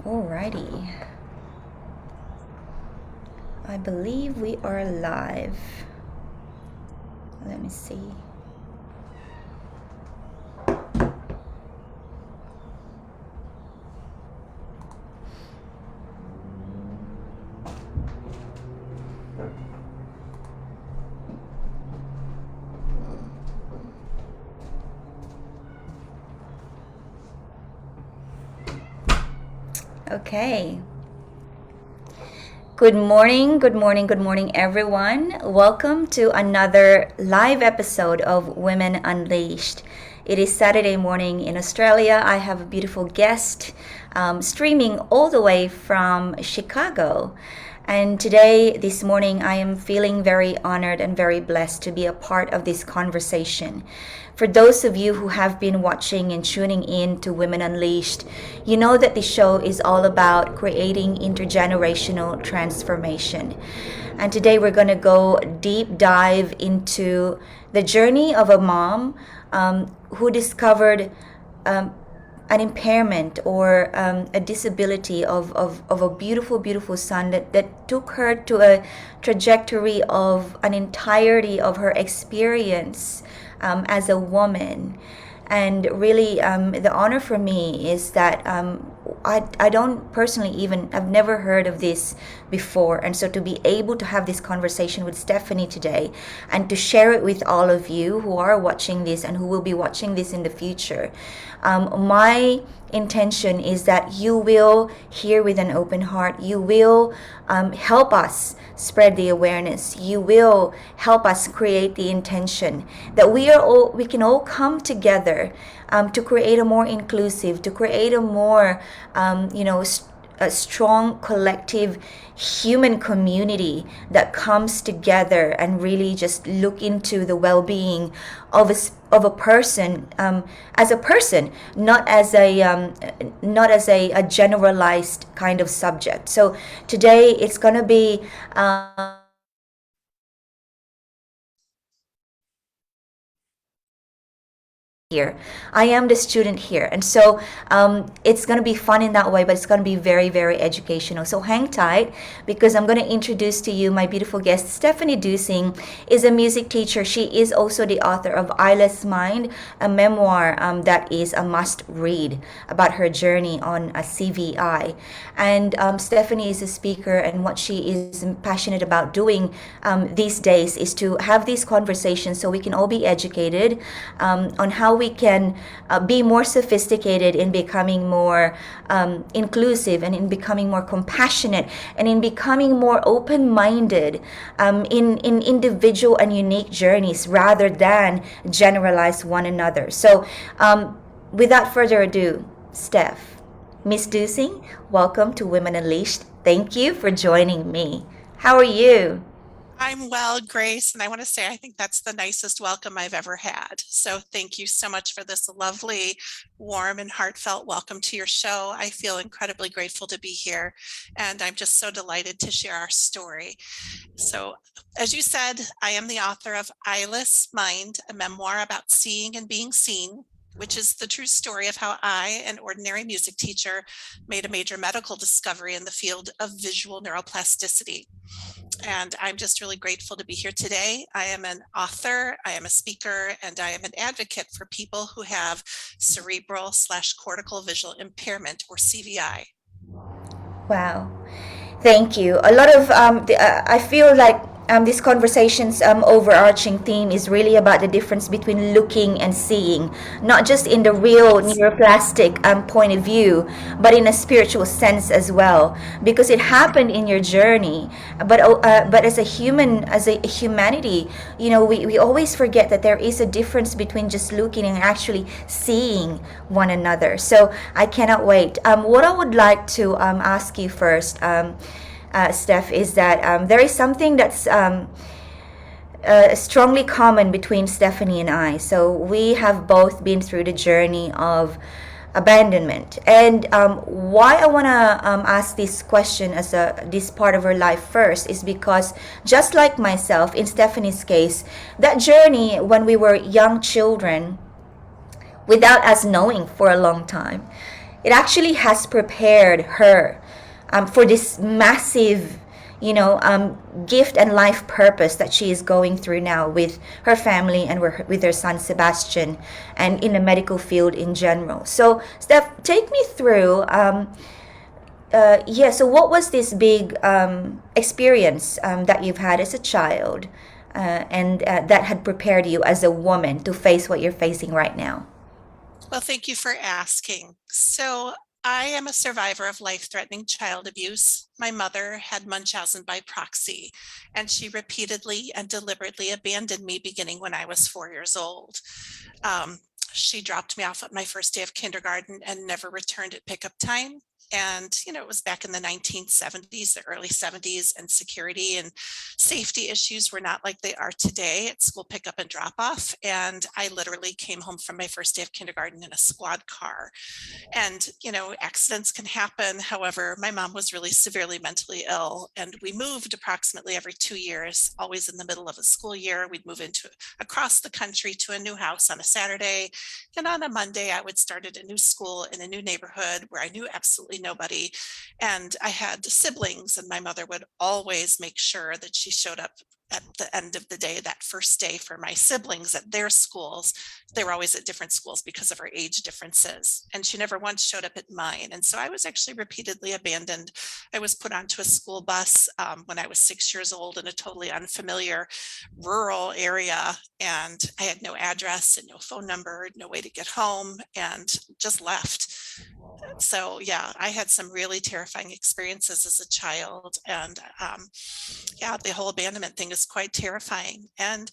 Alrighty. I believe we are live. Let me see. Okay. Good morning, good morning, good morning, everyone. Welcome to another live episode of Women Unleashed. It is Saturday morning in Australia. I have a beautiful guest streaming all the way from Chicago. And today, this morning, I am feeling very honored and very blessed to be a part of this conversation. For those of you who have been watching and tuning in to Women Unleashed, you know that this show is all about creating intergenerational transformation. And today we're going to go deep dive into the journey of a mom who discovered an impairment or a disability of a beautiful, beautiful son that took her to a trajectory of an entirety of her experience as a woman. And really, the honor for me is that I don't personally even, I've never heard of this before. And so to be able to have this conversation with Stephanie today and to share it with all of you who are watching this and who will be watching this in the future, my intention is that you will hear with an open heart. You will help us spread the awareness. You will help us create the intention that we can all come together to create a more inclusive, to create a more a strong collective human community that comes together and really just look into the well-being of a person as a person, not as a generalized kind of subject. So today it's going to be here. I am the student here. And so it's going to be fun in that way, but it's going to be very, very educational. So hang tight because I'm going to introduce to you my beautiful guest. Stephanie Duesing is a music teacher. She is also the author of Eyeless Mind, a memoir that is a must read about her journey on a CVI. And Stephanie is a speaker, and what she is passionate about doing these days is to have these conversations so we can all be educated on how we can be more sophisticated in becoming more inclusive and in becoming more compassionate and in becoming more open-minded in individual and unique journeys rather than generalize one another. So without further ado, Miss Duesing, welcome to Women Unleashed. Thank you for joining me. How are you? I'm well, Grace, and I want to say I think that's the nicest welcome I've ever had. So thank you so much for this lovely, warm, and heartfelt welcome to your show. I feel incredibly grateful to be here, and I'm just so delighted to share our story. So, as you said, I am the author of Eyeless Mind, a memoir about seeing and being seen, which is the true story of how I, an ordinary music teacher, made a major medical discovery in the field of visual neuroplasticity. And I'm just really grateful to be here today. I am an author, I am a speaker, and I am an advocate for people who have cerebral/cortical visual impairment, or CVI. Wow. Thank you. A lot of I feel like this conversation's overarching theme is really about the difference between looking and seeing, not just in the real neuroplastic point of view, but in a spiritual sense as well, because it happened in your journey. But as a human, as a humanity, we always forget that there is a difference between just looking and actually seeing one another. So I cannot wait. What I would like to ask you first, Steph, is that there is something that's strongly common between Stephanie and I. So we have both been through the journey of abandonment. And why I want to ask this question as this part of her life first is because, just like myself, in Stephanie's case, that journey when we were young children, without us knowing for a long time, it actually has prepared her for this massive, gift and life purpose that she is going through now with her family and with her son Sebastian, and in the medical field in general. So, Steph, take me through. Yeah, so what was this big experience that you've had as a child, and that had prepared you as a woman to face what you're facing right now? Well, thank you for asking. So, I am a survivor of life-threatening child abuse. My mother had Munchausen by proxy, and she repeatedly and deliberately abandoned me beginning when I was 4 years old. Um, she dropped me off at my first day of kindergarten and never returned at pickup time. And, it was back in the 1970s, the early 70s, and security and safety issues were not like they are today at school pickup and drop off. And I literally came home from my first day of kindergarten in a squad car. And, accidents can happen. However, my mom was really severely mentally ill, and we moved approximately every 2 years, always in the middle of a school year. We'd move into across the country to a new house on a Saturday. And on a Monday, I would start at a new school in a new neighborhood where I knew absolutely nobody. And I had siblings, and my mother would always make sure that she showed up at the end of the day, that first day, for my siblings at their schools. They were always at different schools because of our age differences. And she never once showed up at mine. And so I was actually repeatedly abandoned. I was put onto a school bus when I was 6 years old in a totally unfamiliar rural area. And I had no address and no phone number, no way to get home, and just left. So yeah, I had some really terrifying experiences as a child. And yeah, the whole abandonment thing is quite terrifying. And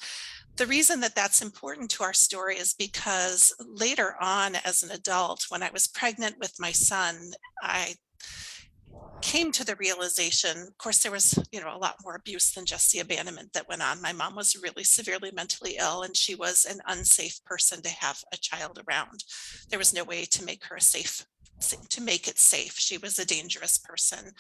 the reason that that's important to our story is because later on, as an adult, when I was pregnant with my son, I came to the realization, of course, there was, a lot more abuse than just the abandonment that went on. My mom was really severely mentally ill, and she was an unsafe person to have a child around. There was no way to make her to make it safe. She was a dangerous person.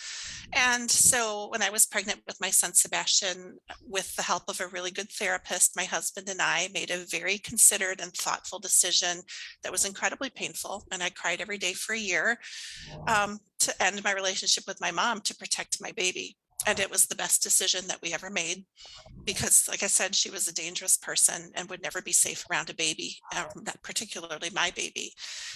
And so when I was pregnant with my son Sebastian, with the help of a really good therapist, my husband and I made a very considered and thoughtful decision that was incredibly painful. And I cried every day for a year, to end my relationship with my mom to protect my baby. And it was the best decision that we ever made because, like I said, she was a dangerous person and would never be safe around a baby, particularly my baby.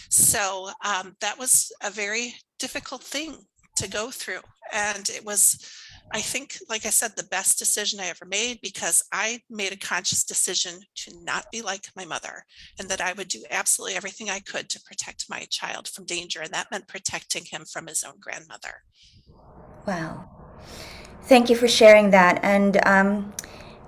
So that was a very difficult thing to go through. And it was, I think, like I said, the best decision I ever made because I made a conscious decision to not be like my mother and that I would do absolutely everything I could to protect my child from danger. And that meant protecting him from his own grandmother. Wow. Thank you for sharing that. And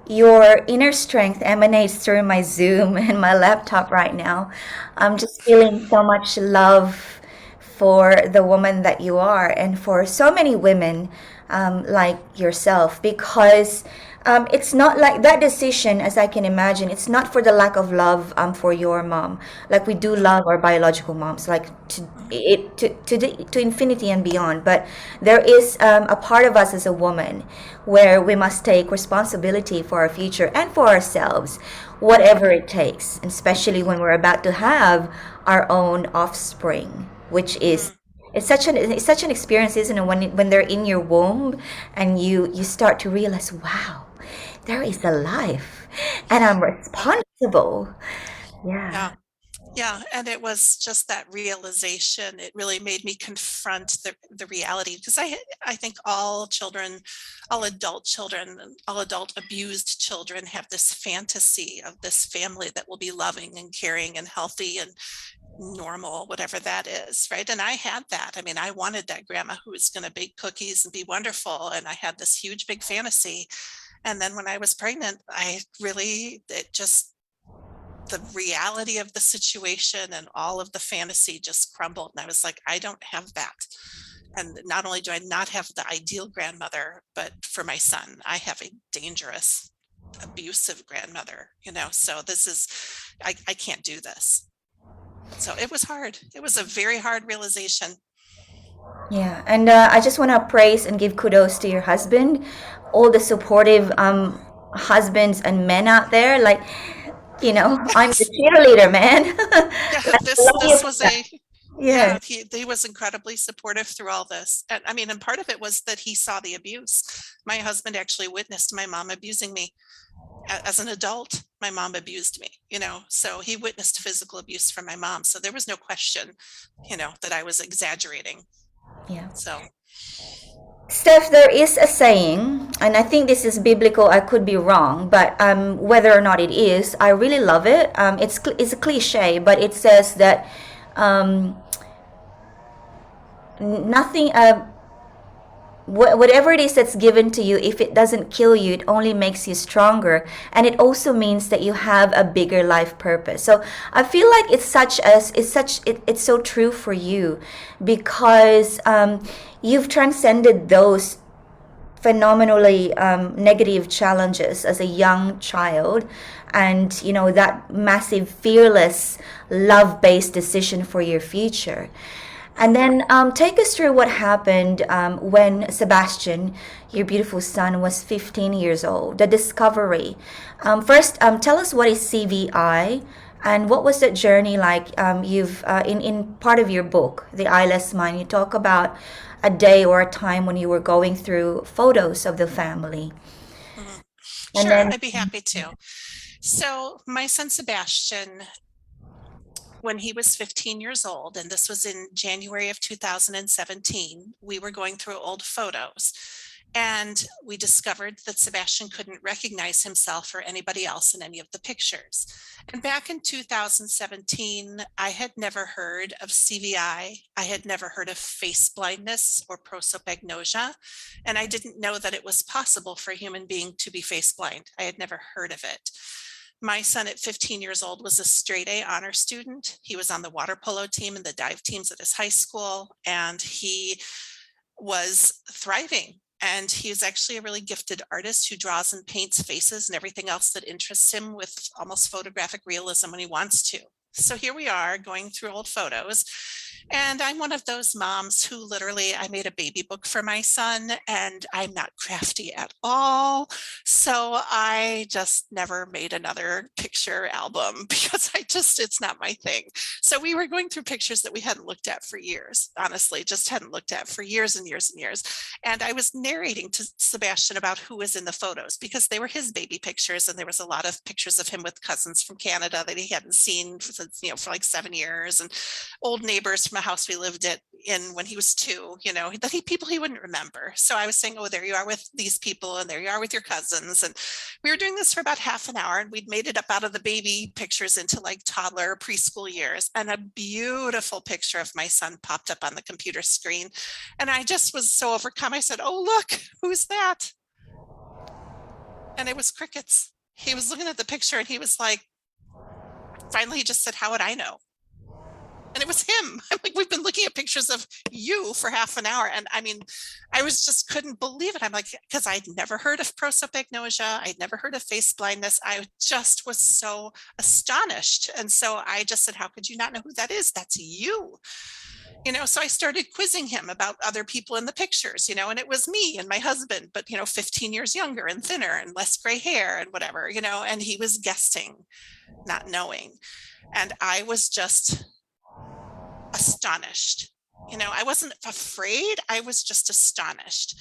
your inner strength emanates through my Zoom and my laptop right now. I'm just feeling so much love for the woman that you are and for so many women like yourself, because it's not like that decision, as I can imagine, it's not for the lack of love for your mom. Like we do love our biological moms, like to infinity and beyond. But there is a part of us as a woman where we must take responsibility for our future and for ourselves, whatever it takes, and especially when we're about to have our own offspring, which is, Mm, it's such an experience, isn't it? When they're in your womb and you start to realize, wow, there is a life, and I'm yeah, responsible. yeah. Yeah. Yeah, and it was just that realization. It really made me confront the reality because I think all children, all adult children, all adult abused children have this fantasy of this family that will be loving and caring and healthy and normal, whatever that is, right? And I had that. I mean, I wanted that grandma who was going to bake cookies and be wonderful, and I had this huge big fantasy. And then when I was pregnant, it just the reality of the situation and all of the fantasy just crumbled. And I was like, I don't have that. And not only do I not have the ideal grandmother, but for my son, I have a dangerous, abusive grandmother, so I can't do this. So it was hard. It was a very hard realization. Yeah, and I just want to praise and give kudos to your husband, all the supportive husbands and men out there. I'm the Yes. cheerleader, man. Yeah. I This love you this for was a that. Yeah. Yeah, he was incredibly supportive through all this. And I mean, and part of it was that he saw the abuse. My husband actually witnessed my mom abusing me. As an adult, my mom abused me, so he witnessed physical abuse from my mom. So there was no question, that I was exaggerating. Yeah. So, Steph, there is a saying, and I think this is biblical. I could be wrong, but whether or not it is, I really love it. It's a cliche, but it says that um, nothing. Whatever it is that's given to you, if it doesn't kill you, it only makes you stronger, and it also means that you have a bigger life purpose. So I feel like it's so true for you, because you've transcended those phenomenally negative challenges as a young child, and that massive fearless love-based decision for your future. And then take us through what happened when Sebastian, your beautiful son, was 15 years old, the discovery. First, tell us what is CVI, and what was that journey like? In part of your book, The Eyeless Mind, you talk about a day or a time when you were going through photos of the family. mhm. And Sure, then, I'd be happy to. So my son Sebastian, when he was 15 years old, and this was in January of 2017, we were going through old photos. And we discovered that Sebastian couldn't recognize himself or anybody else in any of the pictures. And back in 2017, I had never heard of CVI. I had never heard of face blindness or prosopagnosia. And I didn't know that it was possible for a human being to be face blind. I had never heard of it. My son at 15 years old was a straight A honor student. He was on the water polo team and the dive teams at his high school, and he was thriving. And he is actually a really gifted artist who draws and paints faces and everything else that interests him with almost photographic realism when he wants to. So here we are going through old photos. And I'm one of those moms who literally, I made a baby book for my son, and I'm not crafty at all. So I just never made another picture album because it's not my thing. So we were going through pictures that we hadn't looked at for years, honestly, just hadn't looked at for years and years and years. And I was narrating to Sebastian about who was in the photos because they were his baby pictures. And there was a lot of pictures of him with cousins from Canada that he hadn't seen since, for like 7 years, and old neighbors from a house we lived in when he was 2, that people he wouldn't remember. So I was saying, oh, there you are with these people, and there you are with your cousins. And we were doing this for about half an hour, and we'd made it up out of the baby pictures into like toddler preschool years. And a beautiful picture of my son popped up on the computer screen. And I just was so overcome. I said, oh, look, who's that? And it was crickets. He was looking at the picture and he was like, finally, he just said, how would I know? And it was him. I'm like, we've been looking at pictures of you for half an hour. And I mean, I was just couldn't believe it. I'm like, because I'd never heard of prosopagnosia. I'd never heard of face blindness. I just was so astonished. And so I just said, how could you not know who that is? That's you. So I started quizzing him about other people in the pictures, and it was me and my husband, but, 15 years younger and thinner and less gray hair and whatever, and he was guessing, not knowing. And I was just astonished. I wasn't afraid. I was just astonished.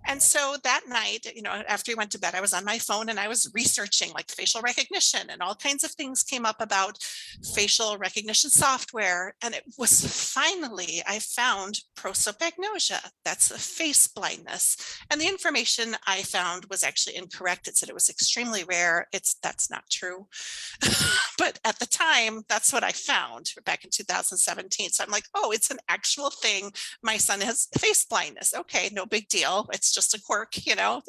And so that night, after he went to bed, I was on my phone and I was researching like facial recognition, and all kinds of things came up about facial recognition software. And it was finally, I found prosopagnosia. That's a face blindness. And the information I found was actually incorrect. It said it was extremely rare. That's not true. But at the time, that's what I found back in 2017. So I'm like, oh, it's an actual thing. My son has face blindness. Okay, no big deal. It's just a quirk,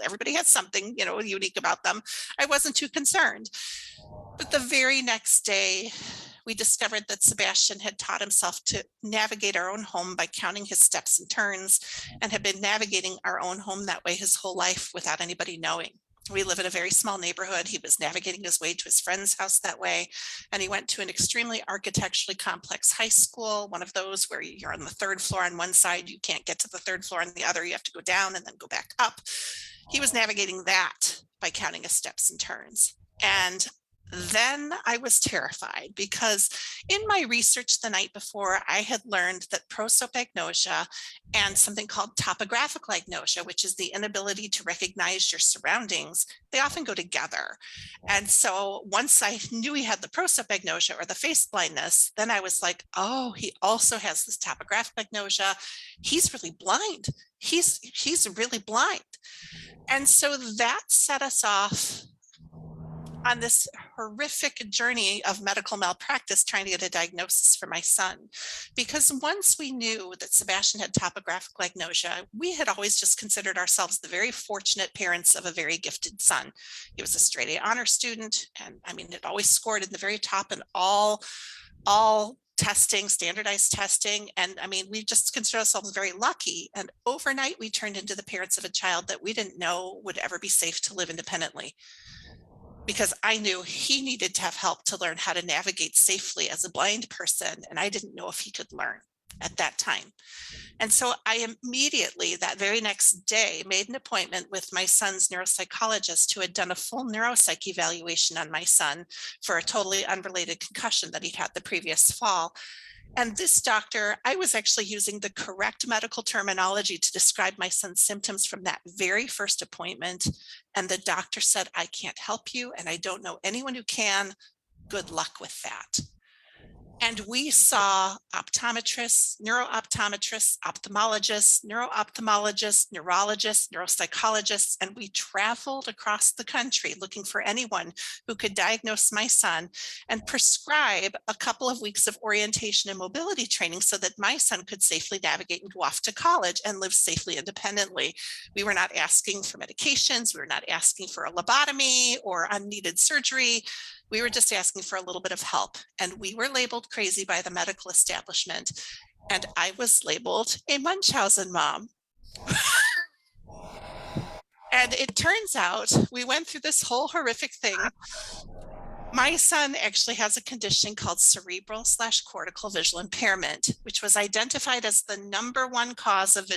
everybody has something, unique about them. I wasn't too concerned. But the very next day, we discovered that Sebastian had taught himself to navigate our own home by counting his steps and turns, and had been navigating our own home that way his whole life without anybody knowing. We live in a very small neighborhood. He was navigating his way to his friend's house that way. And he went to an extremely architecturally complex high school, one of those where you're on the 3rd floor on one side, you can't get to the 3rd floor on the other, you have to go down and then go back up. He was navigating that by counting his steps and turns. And Then I was terrified because in my research the night before, I had learned that prosopagnosia and something called topographic agnosia, which is the inability to recognize your surroundings, they often go together. And so once I knew he had the prosopagnosia or the face blindness, then I was like, oh, he also has this topographic agnosia. He's really blind. He's really blind. And so that set us off on this horrific journey of medical malpractice trying to get a diagnosis for my son. Because once we knew that Sebastian had topographic agnosia, we had always just considered ourselves the very fortunate parents of a very gifted son. He was a straight A honor student, and I mean, it always scored in the very top in all testing, standardized testing. And I mean, we just consider ourselves very lucky. And overnight, we turned into the parents of a child that we didn't know would ever be safe to live independently, because I knew he needed to have help to learn how to navigate safely as a blind person. And I didn't know if he could learn at that time. And so I immediately, that very next day, made an appointment with my son's neuropsychologist, who had done a full neuropsych evaluation on my son for a totally unrelated concussion that he'd had the previous fall. And this doctor, I was actually using the correct medical terminology to describe my son's symptoms from that very first appointment. And the doctor said, I can't help you, and I don't know anyone who can. Good luck with that. And we saw optometrists, neuro-optometrists, ophthalmologists, neuro-ophthalmologists, neurologists, neuropsychologists, and we traveled across the country looking for anyone who could diagnose my son and prescribe a couple of weeks of orientation and mobility training so that my son could safely navigate and go off to college and live safely independently. We were not asking for medications. We were not asking for a lobotomy or unneeded surgery. We were just asking for a little bit of help, and we were labeled crazy by the medical establishment. And I was labeled a Munchausen mom. And it turns out we went through this whole horrific thing. My son actually has a condition called cerebral/cortical visual impairment, which was identified as the #1 cause of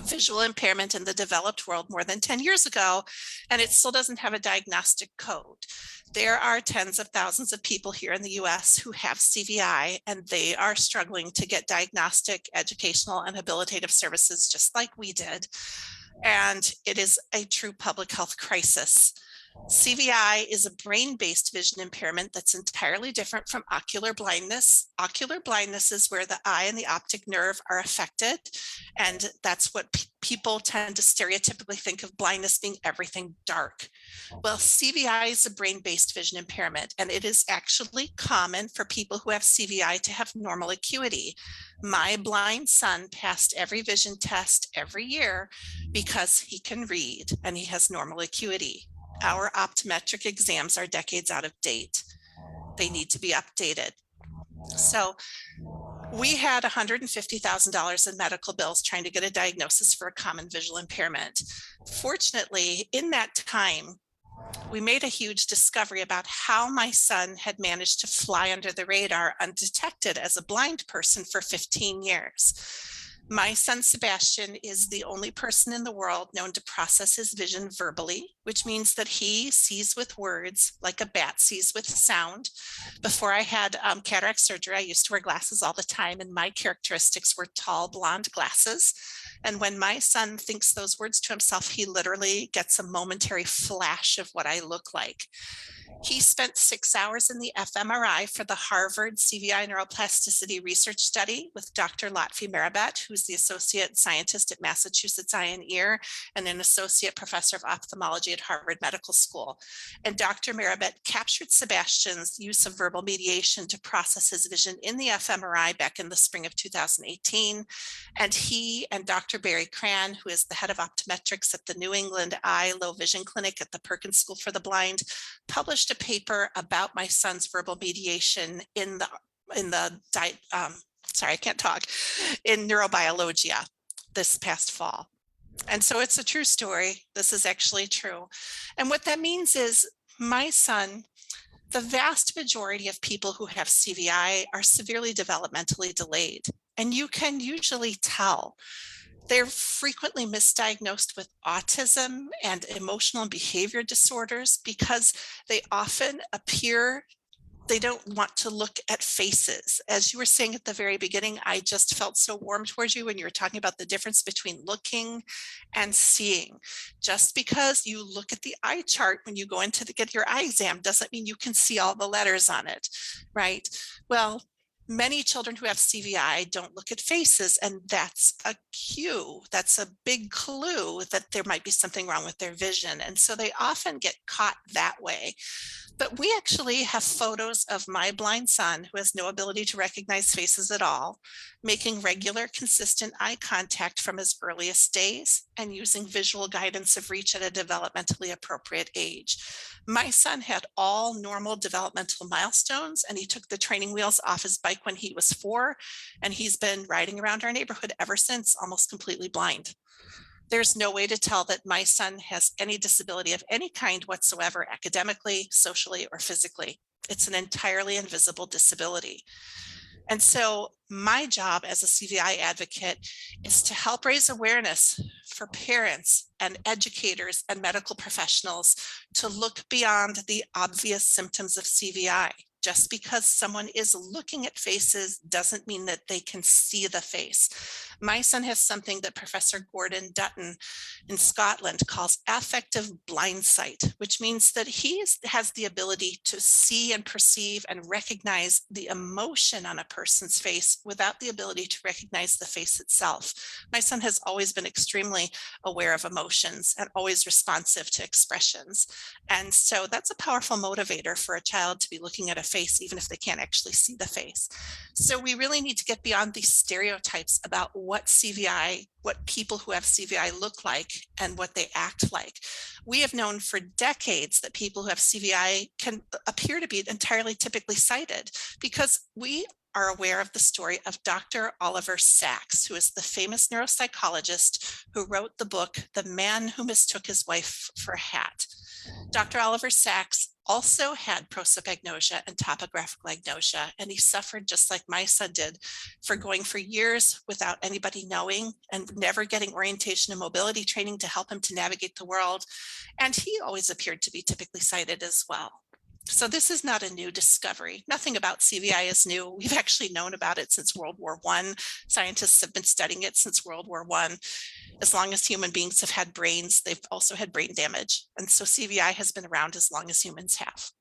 visual impairment in the developed world more than 10 years ago, and it still doesn't have a diagnostic code. There are tens of thousands of people here in the US who have CVI, and they are struggling to get diagnostic, educational, and habilitative services just like we did. And it is a true public health crisis. CVI is a brain-based vision impairment that's entirely different from ocular blindness. Ocular blindness is where the eye and the optic nerve are affected, and that's what people tend to stereotypically think of blindness being everything dark. Well, CVI is a brain-based vision impairment, and it is actually common for people who have CVI to have normal acuity. My blind son passed every vision test every year because he can read and he has normal acuity. Our optometric exams are decades out of date. They need to be updated. So we had $150,000 in medical bills trying to get a diagnosis for a common visual impairment. Fortunately, in that time, we made a huge discovery about how my son had managed to fly under the radar undetected as a blind person for 15 years. My son Sebastian is the only person in the world known to process his vision verbally, which means that he sees with words like a bat sees with sound. Before I had cataract surgery, I used to wear glasses all the time, and my characteristics were tall blonde glasses. And when my son thinks those words to himself, he literally gets a momentary flash of what I look like. He spent 6 hours in the fMRI for the Harvard CVI neuroplasticity research study with Dr. Lotfi Merabet, who's the associate scientist at Massachusetts Eye and Ear and an associate professor of ophthalmology at Harvard Medical School. And Dr. Merabet captured Sebastian's use of verbal mediation to process his vision in the fMRI back in the spring of 2018. And he and Dr. Barry Cran, who is the head of optometrics at the New England Eye Low Vision Clinic at the Perkins School for the Blind, published a paper about my son's verbal mediation in Neurobiologia this past fall. And so it's a true story. This is actually true. And what that means is my son, the vast majority of people who have CVI are severely developmentally delayed. And you can usually tell. They're frequently misdiagnosed with autism and emotional and behavior disorders because they often appear, they don't want to look at faces. As you were saying at the very beginning, I just felt so warm towards you when you were talking about the difference between looking and seeing. Just because you look at the eye chart when you go in to get your eye exam doesn't mean you can see all the letters on it, right? Well, many children who have CVI don't look at faces, and that's a cue. That's a big clue that there might be something wrong with their vision. And so they often get caught that way. But we actually have photos of my blind son, who has no ability to recognize faces at all, making regular, consistent eye contact from his earliest days and using visual guidance of reach at a developmentally appropriate age. My son had all normal developmental milestones, and he took the training wheels off his bike when he was 4, and he's been riding around our neighborhood ever since, almost completely blind. There's no way to tell that my son has any disability of any kind whatsoever, academically, socially, or physically. It's an entirely invisible disability. And so my job as a CVI advocate is to help raise awareness for parents and educators and medical professionals to look beyond the obvious symptoms of CVI. Just because someone is looking at faces doesn't mean that they can see the face. My son has something that Professor Gordon Dutton in Scotland calls affective blind sight, which means that he has the ability to see and perceive and recognize the emotion on a person's face without the ability to recognize the face itself. My son has always been extremely aware of emotions and always responsive to expressions. And so that's a powerful motivator for a child to be looking at a face, even if they can't actually see the face. So we really need to get beyond these stereotypes about what CVI, what people who have CVI look like and what they act like. We have known for decades that people who have CVI can appear to be entirely typically sighted because we are aware of the story of Dr. Oliver Sacks, who is the famous neuropsychologist who wrote the book, The Man Who Mistook His Wife for a Hat. Dr. Oliver Sacks also had prosopagnosia and topographic agnosia, and he suffered just like my son did for going for years without anybody knowing and never getting orientation and mobility training to help him to navigate the world. And he always appeared to be typically sighted as well. So this is not a new discovery. Nothing about CVI is new. We've actually known about it since World War I. Scientists have been studying it since World War I. As long as human beings have had brains, they've also had brain damage. And so CVI has been around as long as humans have.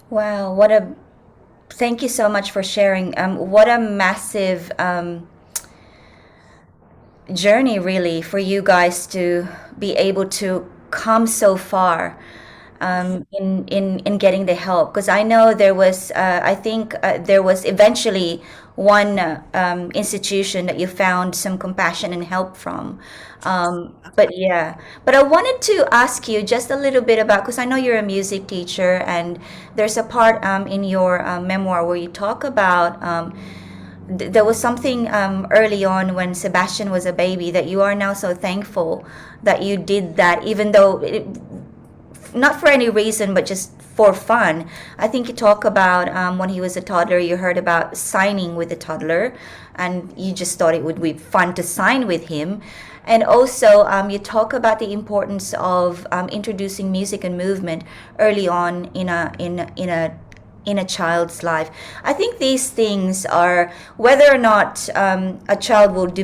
Wow, thank you so much for sharing. What a massive journey, really, for you guys to be able to come so far in getting the help. Because I know there was, I think there was eventually one institution that you found some compassion and help from. But yeah, but I wanted to ask you just a little bit about, because I know you're a music teacher, and there's a part in your memoir where you talk about. There was something early on when Sebastian was a baby that you are now so thankful that you did that, even though not for any reason, but just for fun. I think you talk about when he was a toddler, you heard about signing with a toddler, and you just thought it would be fun to sign with him. And also, you talk about the importance of introducing music and movement early on in a child's life. I think these things are whether or not a child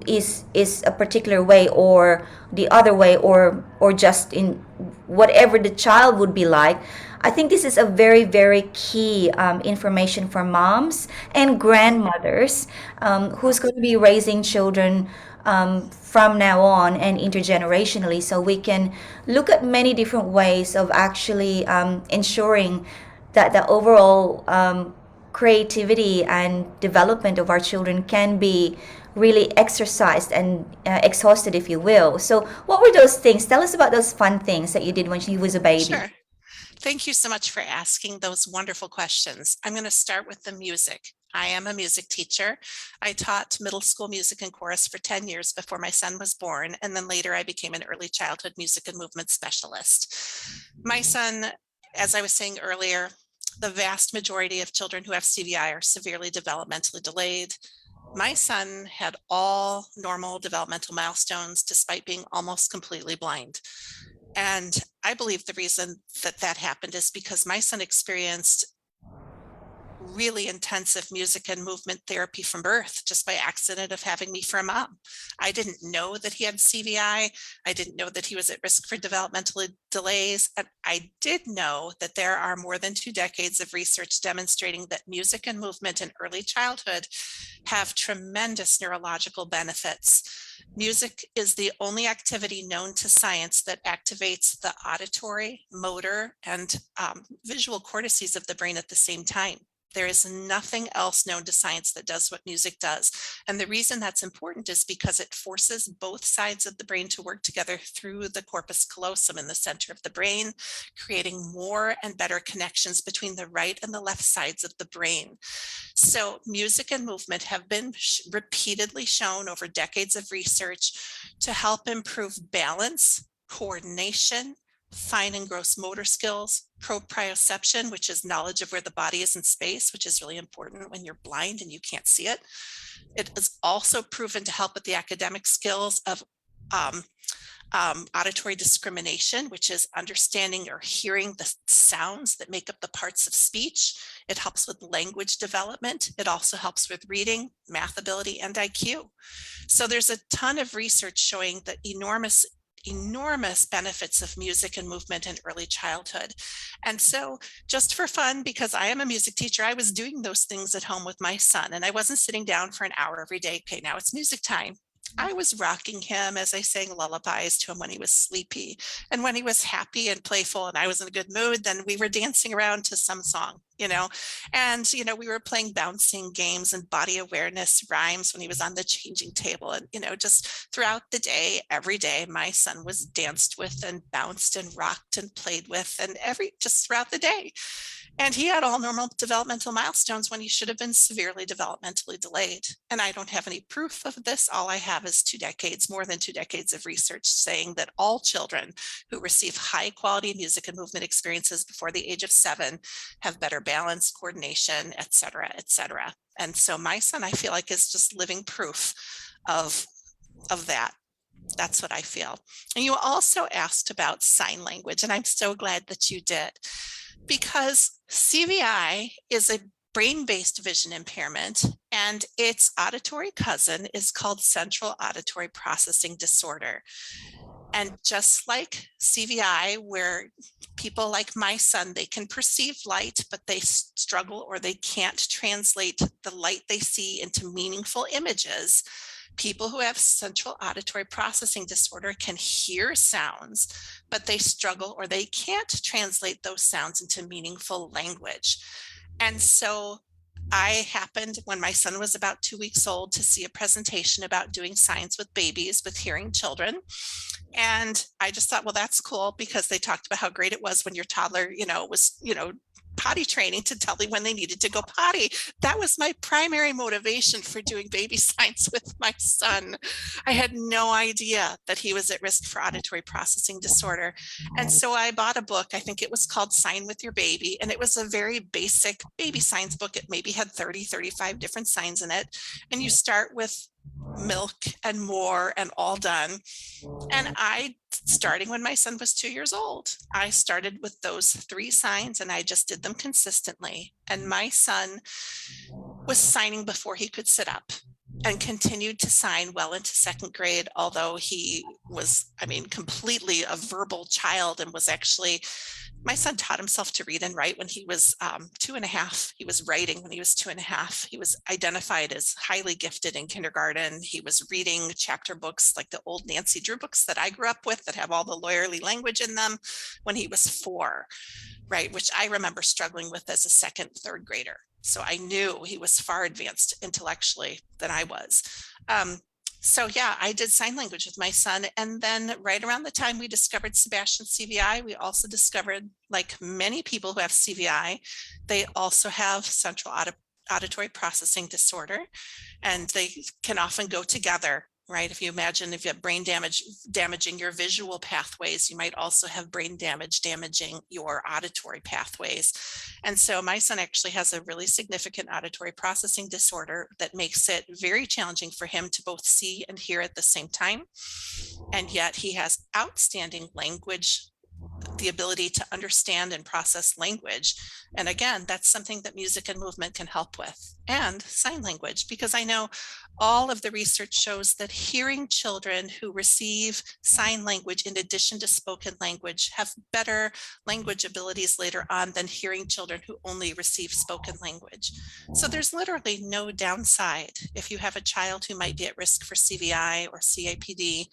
is a particular way or the other way, or just in whatever the child would be like. I think this is a very, very key information for moms and grandmothers who's going to be raising children from now on and intergenerationally, so we can look at many different ways of actually ensuring that the overall creativity and development of our children can be really exercised and exhausted, if you will. So, what were those things? Tell us about those fun things that you did when she was a baby. Sure. Thank you so much for asking those wonderful questions. I'm going to start with the music. I am a music teacher. I taught middle school music and chorus for 10 years before my son was born, and then later I became an early childhood music and movement specialist. My son, as I was saying earlier, the vast majority of children who have CVI are severely developmentally delayed. My son had all normal developmental milestones despite being almost completely blind. And I believe the reason that that happened is because my son experienced really intensive music and movement therapy from birth just by accident of having me for a mom. I didn't know that he had CVI. I didn't know that he was at risk for developmental delays. And I did know that there are more than 2 decades of research demonstrating that music and movement in early childhood have tremendous neurological benefits. Music is the only activity known to science that activates the auditory, motor, and visual cortices of the brain at the same time. There is nothing else known to science that does what music does. And the reason that's important is because it forces both sides of the brain to work together through the corpus callosum in the center of the brain, creating more and better connections between the right and the left sides of the brain. So music and movement have been repeatedly shown over decades of research to help improve balance, coordination, fine and gross motor skills, proprioception, which is knowledge of where the body is in space, which is really important when you're blind and you can't see it. It is also proven to help with the academic skills of um, auditory discrimination, which is understanding or hearing the sounds that make up the parts of speech. It helps with language development. It also helps with reading, math ability, and IQ. So there's a ton of research showing the enormous benefits of music and movement in early childhood. And so just for fun, because I am a music teacher, I was doing those things at home with my son, and I wasn't sitting down for an hour every day. Okay, now it's music time. I was rocking him as I sang lullabies to him when he was sleepy. And when he was happy and playful and I was in a good mood, then we were dancing around to some song, and, we were playing bouncing games and body awareness rhymes when he was on the changing table. And, just throughout the day, every day, my son was danced with and bounced and rocked and played with, and just throughout the day. And he had all normal developmental milestones when he should have been severely developmentally delayed. And I don't have any proof of this. All I have is more than 2 decades of research saying that all children who receive high quality music and movement experiences before the age of 7 have better balance, coordination, et cetera, et cetera. And so my son, I feel like, is just living proof of that. That's what I feel. And you also asked about sign language, and I'm so glad that you did, because CVI is a brain-based vision impairment, and its auditory cousin is called central auditory processing disorder. And just like CVI, where people like my son, they can perceive light, but they struggle or they can't translate the light they see into meaningful images, people who have central auditory processing disorder can hear sounds, but they struggle or they can't translate those sounds into meaningful language. And so I happened, when my son was about 2 weeks old, to see a presentation about doing science with babies with hearing children. And I just thought, well, that's cool, because they talked about how great it was when your toddler, was, potty training to tell them when they needed to go potty. That was my primary motivation for doing baby science with my son. I had no idea that he was at risk for auditory processing disorder. And so I bought a book. I think it was called Sign with Your Baby. And it was a very basic baby science book. It maybe had 30, 35 different signs in it. And you start with milk and more and all done. And starting when my son was 2 years old, I started with those 3 signs and I just did them consistently. And my son was signing before he could sit up and continued to sign well into 2nd grade, although he was, completely a verbal child, and was actually, my son taught himself to read and write when he was 2.5. He was writing when he was 2.5. He was identified as highly gifted in kindergarten. He was reading chapter books like the old Nancy Drew books that I grew up with that have all the lawyerly language in them when he was 4, right? Which I remember struggling with as a 2nd, 3rd grader. So I knew he was far advanced intellectually than I was. So yeah, I did sign language with my son. And then right around the time we discovered Sebastian's CVI, we also discovered, like many people who have CVI, they also have central auditory processing disorder, and they can often go together. right? If you imagine if you have brain damage damaging your visual pathways, you might also have brain damage damaging your auditory pathways. And so my son actually has a really significant auditory processing disorder that makes it very challenging for him to both see and hear at the same time. And yet he has outstanding language, the ability to understand and process language. And again, that's something that music and movement can help with, and sign language, because I know all of the research shows that hearing children who receive sign language in addition to spoken language have better language abilities later on than hearing children who only receive spoken language. So there's literally no downside if you have a child who might be at risk for CVI or CAPD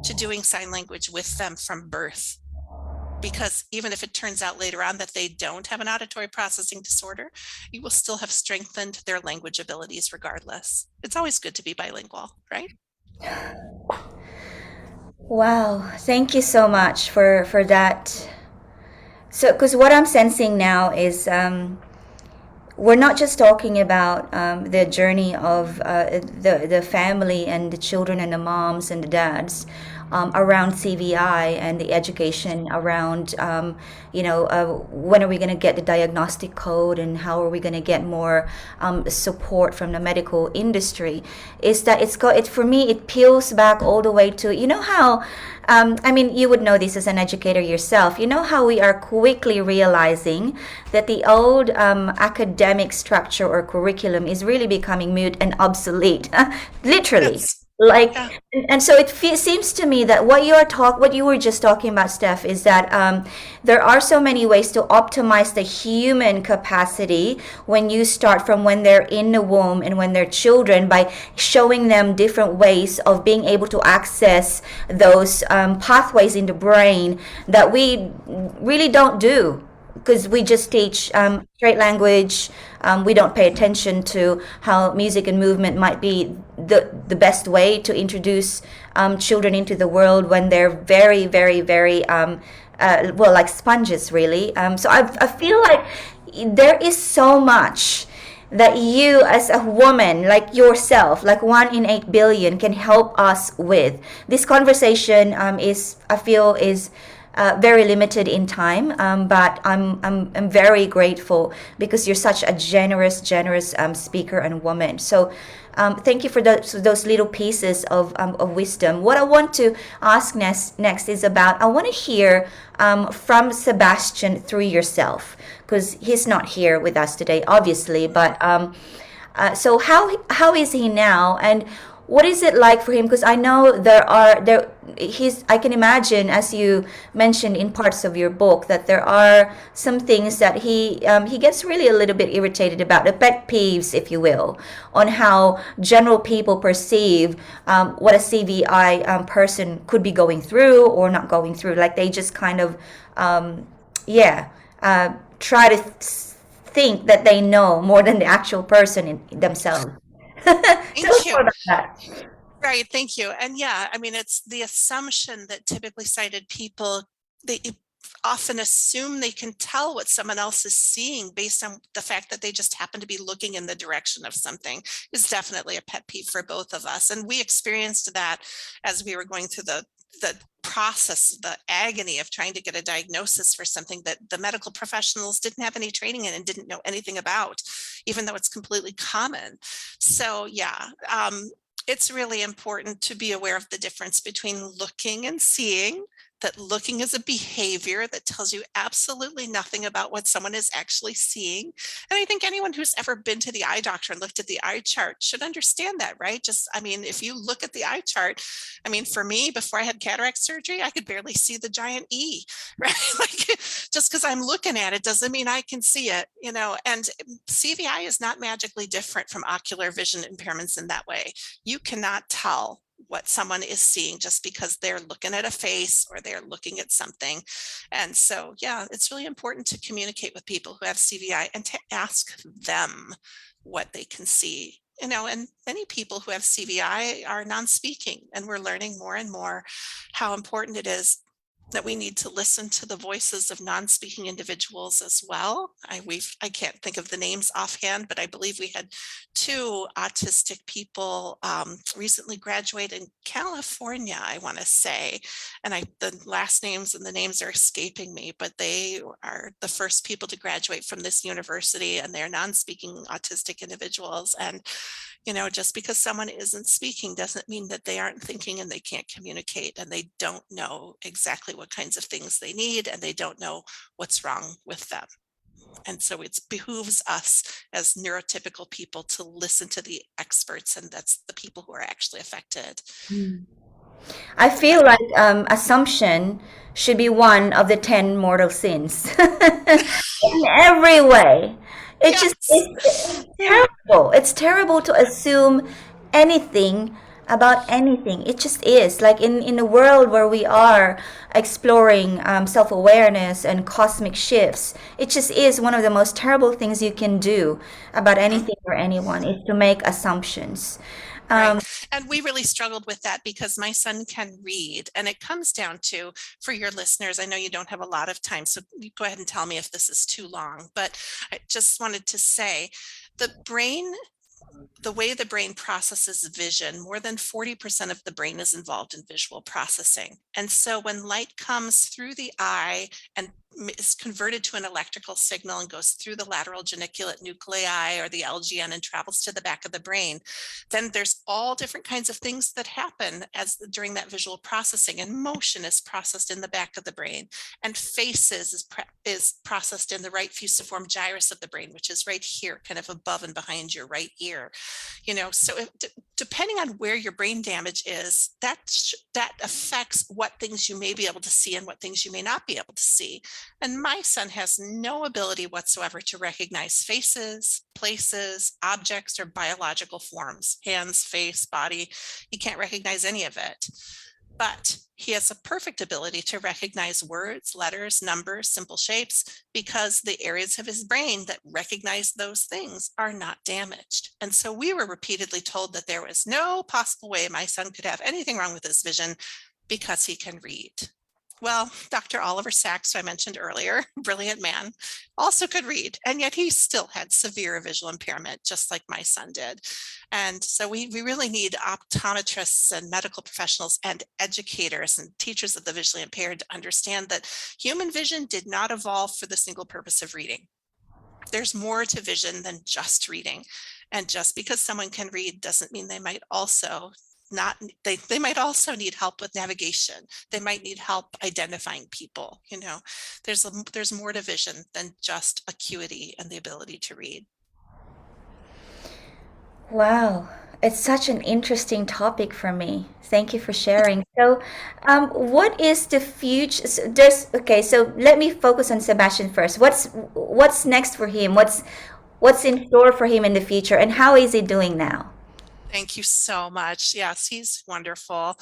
to doing sign language with them from birth, because even if it turns out later on that they don't have an auditory processing disorder, you will still have strengthened their language abilities regardless. It's always good to be bilingual, right? Wow, thank you so much for that. So, because what I'm sensing now is we're not just talking about the journey of the family and the children and the moms and the dads around CVI and the education around when are we going to get the diagnostic code and how are we going to get more support from the medical industry. Is that it's got it for me? It peels back all the way to how. I mean, you would know this as an educator yourself. You know how we are quickly realizing that the old academic structure or curriculum is really becoming mute and obsolete, literally. Yes. Like, Yeah. and so seems to me that what you were just talking about, Steph, is that there are so many ways to optimize the human capacity when you start from when they're in the womb and when they're children by showing them different ways of being able to access those pathways in the brain that we really don't do because we just teach straight language. We don't pay attention to how music and movement might be the best way to introduce children into the world when they're very, very, very, well, like sponges, really. So I feel like there is so much that you as a woman like yourself, like 1 in 8 billion, can help us with. This conversation is, I feel, is very limited in time, but I'm very grateful because you're such a generous speaker and woman. So thank you for those little pieces of wisdom. What I want to ask next is about, I want to hear from Sebastian through yourself, because he's not here with us today, obviously, but so how is he now, and what is it like for him? Because I know I can imagine, as you mentioned in parts of your book, that there are some things that he gets really a little bit irritated about, the pet peeves, if you will, on how general people perceive what a CVI person could be going through or not going through. Like they just kind of yeah try to think that they know more than the actual person themselves. Tell us Thank you. more about that. Right. Thank you. And yeah, I mean, it's the assumption that typically sighted people, they often assume they can tell what someone else is seeing based on the fact that they just happen to be looking in the direction of something, is definitely a pet peeve for both of us. And we experienced that as we were going through the process, the agony of trying to get a diagnosis for something that the medical professionals didn't have any training in and didn't know anything about, even though it's completely common. So yeah, it's really important to be aware of the difference between looking and seeing, that looking is a behavior that tells you absolutely nothing about what someone is actually seeing. And I think anyone who's ever been to the eye doctor and looked at the eye chart should understand that, right? Just, I mean, if you look at the eye chart, I mean, for me, before I had cataract surgery, I could barely see the giant E, right? Like just because I'm looking at it doesn't mean I can see it, and CVI is not magically different from ocular vision impairments in that way. You cannot tell what someone is seeing just because they're looking at a face or they're looking at something. And so, yeah, it's really important to communicate with people who have CVI and to ask them what they can see. And many people who have CVI are non-speaking, and we're learning more and more how important it is that we need to listen to the voices of non-speaking individuals as well. I can't think of the names offhand, but I believe we had two autistic people recently graduate in California, I want to say, and the last names and the names are escaping me, but they are the first people to graduate from this university, and they're non-speaking autistic individuals. And just because someone isn't speaking doesn't mean that they aren't thinking and they can't communicate and they don't know exactly what kinds of things they need and they don't know what's wrong with them. And so it behooves us as neurotypical people to listen to the experts, and that's the people who are actually affected. I feel like assumption should be one of the 10 mortal sins in every way. It just Yes. it's terrible. It's terrible to assume anything about anything. It just is. Like in a world where we are exploring self-awareness and cosmic shifts, it just is one of the most terrible things you can do about anything or anyone is to make assumptions. Right. Um, And we really struggled with that because my son can read. And it comes down to, for your listeners, I know you don't have a lot of time, so you go ahead and tell me if this is too long, but I just wanted to say the brain, the way the brain processes vision, more than 40% of the brain is involved in visual processing. And so when light comes through the eye and is converted to an electrical signal and goes through the lateral geniculate nuclei or the LGN and travels to the back of the brain, then there's all different kinds of things that happen during that visual processing, and motion is processed in the back of the brain, and faces is processed in the right fusiform gyrus of the brain, which is right here, kind of above and behind your right ear. So depending on where your brain damage is, that affects what things you may be able to see and what things you may not be able to see. And my son has no ability whatsoever to recognize faces, places, objects, or biological forms, hands, face, body. He can't recognize any of it. But he has a perfect ability to recognize words, letters, numbers, simple shapes, because the areas of his brain that recognize those things are not damaged. And so we were repeatedly told that there was no possible way my son could have anything wrong with his vision because he can read. Well, Dr. Oliver Sacks, who I mentioned earlier, brilliant man, also could read, and yet he still had severe visual impairment, just like my son did. And so we really need optometrists and medical professionals and educators and teachers of the visually impaired to understand that human vision did not evolve for the single purpose of reading. There's more to vision than just reading. And just because someone can read doesn't mean they might also not they might also need help with navigation. They might need help identifying people. There's more to vision than just acuity and the ability to read. Wow, it's such an interesting topic for me. Thank you for sharing. So, what is the future? So let me focus on Sebastian first. What's next for him? What's in store for him in the future, and how is he doing now? Thank you so much. Yes, he's wonderful.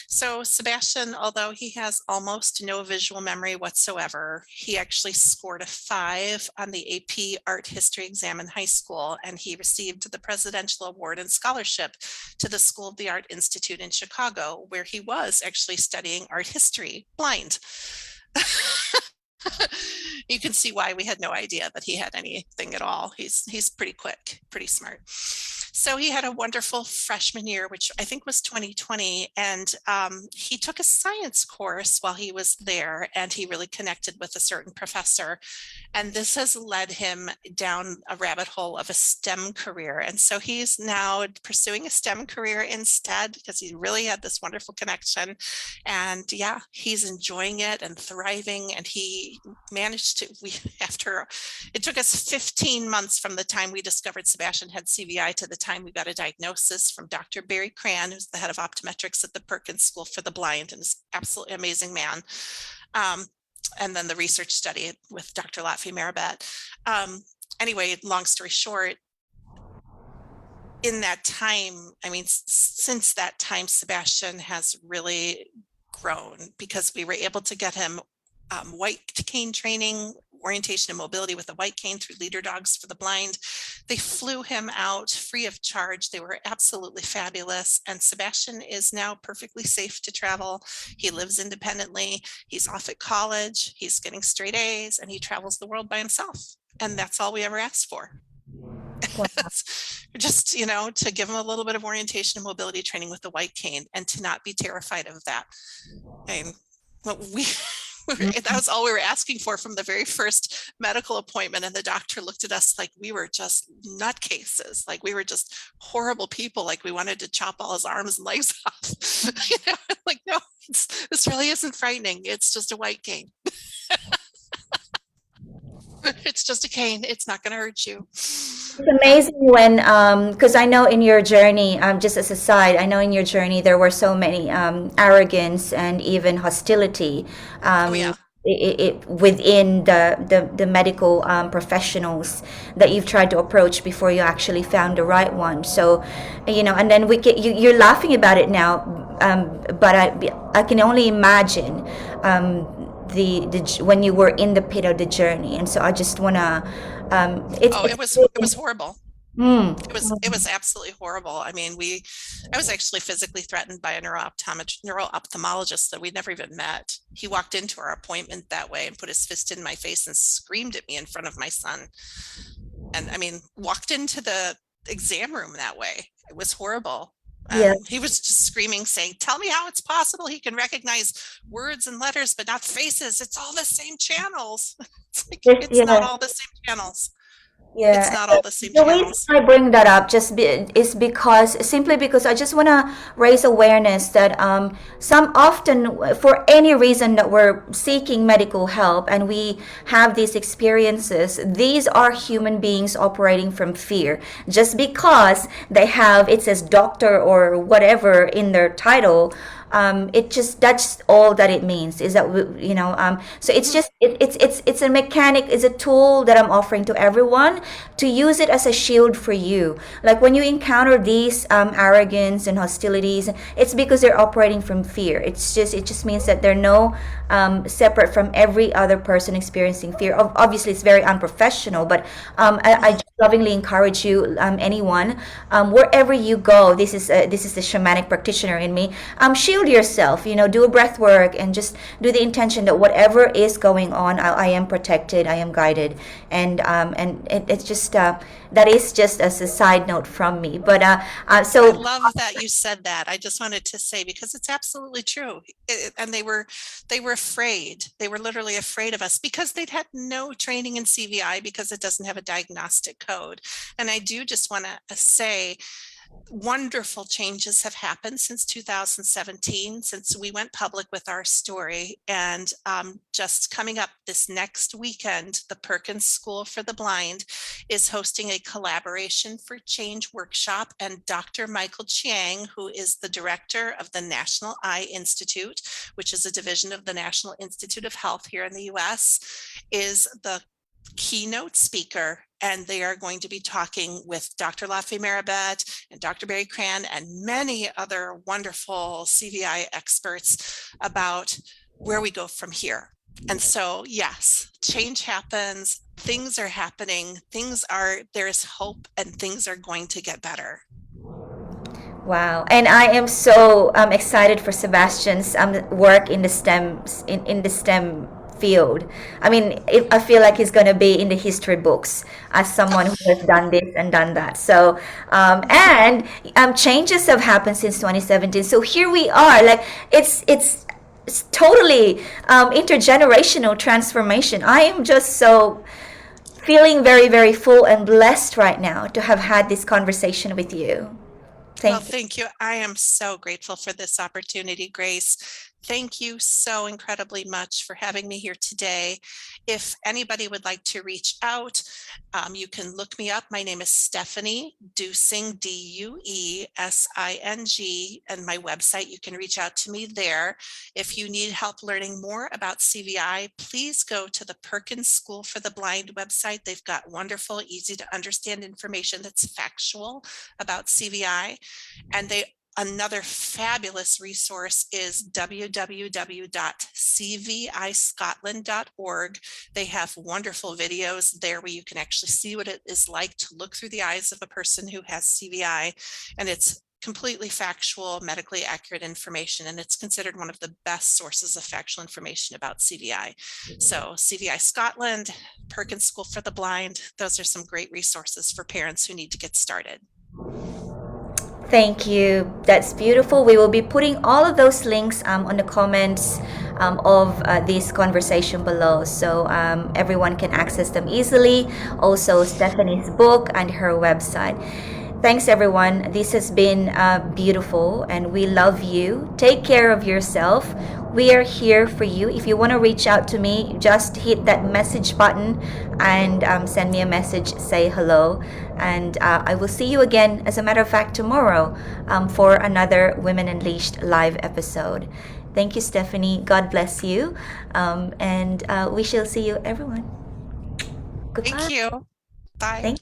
So Sebastian, although he has almost no visual memory whatsoever, he actually scored a 5 on the AP Art History exam in high school, and he received the Presidential Award and Scholarship to the School of the Art Institute in Chicago, where he was actually studying art history blind. You can see why we had no idea that he had anything at all. He's pretty quick, pretty smart. So he had a wonderful freshman year, which I think was 2020, and he took a science course while he was there, and he really connected with a certain professor. And this has led him down a rabbit hole of a STEM career. And so he's now pursuing a STEM career instead because he really had this wonderful connection. And yeah, he's enjoying it and thriving. And he managed to, after it took us 15 months from the time we discovered Sebastian had CVI to the time we got a diagnosis from Dr. Barry Cran, who's the head of optometrics at the Perkins School for the Blind and is absolutely amazing man. And then the research study with Dr. Lotfi Marabet. Anyway, long story short, in that time, I mean, since that time, Sebastian has really grown because we were able to get him white cane training orientation and mobility with a white cane through Leader Dogs for the Blind. They flew him out free of charge. They were absolutely fabulous. And Sebastian is now perfectly safe to travel. He lives independently. He's off at college. He's getting straight A's, and he travels the world by himself. And that's all we ever asked for. Just, to give him a little bit of orientation and mobility training with the white cane, and to not be terrified of that. I mean, that was all we were asking for from the very first medical appointment. And the doctor looked at us like we were just nutcases, like we were just horrible people, like we wanted to chop all his arms and legs off. Like, no, this really isn't frightening. It's just a white cane. It's just a cane. It's not going to hurt you. It's amazing when, because I know in your journey, just as a side, I know in your journey there were so many arrogance and even hostility Oh, yeah. within the medical professionals that you've tried to approach before you actually found the right one. So, and then you're laughing about it now, but I can only imagine when you were in the pit of the journey. And so I just wanna It was horrible. mm, It was absolutely horrible. I mean, I was actually physically threatened by a neuro-ophthalmologist that we'd never even met. He walked into our appointment that way and put his fist in my face and screamed at me in front of my son. And I mean, walked into the exam room that way. It was horrible. yeah, He was just screaming, saying, "Tell me how it's possible he can recognize words and letters, but not faces. It's all the same channels." It's like, it's not yeah. all the same channels. It's Yeah, not all the same the reason channels. I bring that up is simply because I just want to raise awareness that some often, for any reason that we're seeking medical help and we have these experiences, these are human beings operating from fear. Just because they have, it says doctor or whatever in their title, that's all that it means, is that so it's just it's a mechanic, it's a tool that I'm offering to everyone to use it as a shield for you. Like when you encounter these arrogance and hostilities, it's because they're operating from fear. It just means that they're no separate from every other person experiencing fear. Obviously it's very unprofessional, but I just lovingly encourage you, anyone, wherever you go, this is the shamanic practitioner in me. Shield yourself, do a breath work and just do the intention that whatever is going on, I am protected, I am guided. And it's just that is just as a side note from me. But I so love that you said that. I just wanted to say, because it's absolutely true. And they were afraid. They were literally afraid of us because they'd had no training in CVI, because it doesn't have a diagnostic code. And I do just want to say, wonderful changes have happened since 2017, since we went public with our story. And just coming up this next weekend, the Perkins School for the Blind is hosting a Collaboration for Change workshop. And Dr. Michael Chiang, who is the director of the National Eye Institute, which is a division of the National Institute of Health here in the US, is the keynote speaker. And they are going to be talking with Dr. Lafi Marabet and Dr. Barry Cran and many other wonderful CVI experts about where we go from here. And so, yes, change happens, things are happening, there's hope, and things are going to get better. wow, and I am so excited for Sebastian's work in the STEM field. I mean, I feel like he's going to be in the history books as someone who has done this and done that. So, and changes have happened since 2017. So here we are. Like it's totally intergenerational transformation. I am just so feeling very, very full and blessed right now to have had this conversation with you. Well, Thank you. thank you. I am so grateful for this opportunity, Grace. Thank you so incredibly much for having me here today. If anybody would like to reach out, you can look me up. My name is Stephanie Duesing, Duesing, and my website, you can reach out to me there. If you need help learning more about CVI, please go to the Perkins School for the Blind website. They've got wonderful, easy to understand information that's factual about CVI. And they Another fabulous resource is www.cviscotland.org. They have wonderful videos there where you can actually see what it is like to look through the eyes of a person who has CVI, and it's completely factual, medically accurate information, and it's considered one of the best sources of factual information about CVI. So CVI Scotland, Perkins School for the Blind, those are some great resources for parents who need to get started. Thank you. That's beautiful. We will be putting all of those links on the comments of this conversation below, so everyone can access them easily. Also, Stephanie's book and her website. Thanks, everyone. This has been beautiful, and we love you. Take care of yourself. We are here for you. If you want to reach out to me, just hit that message button and send me a message, say hello. And I will see you again, as a matter of fact, tomorrow for another Women Unleashed live episode. Thank you, Stephanie. God bless you. And we shall see you, everyone. Goodbye. Thank you. Bye. Thank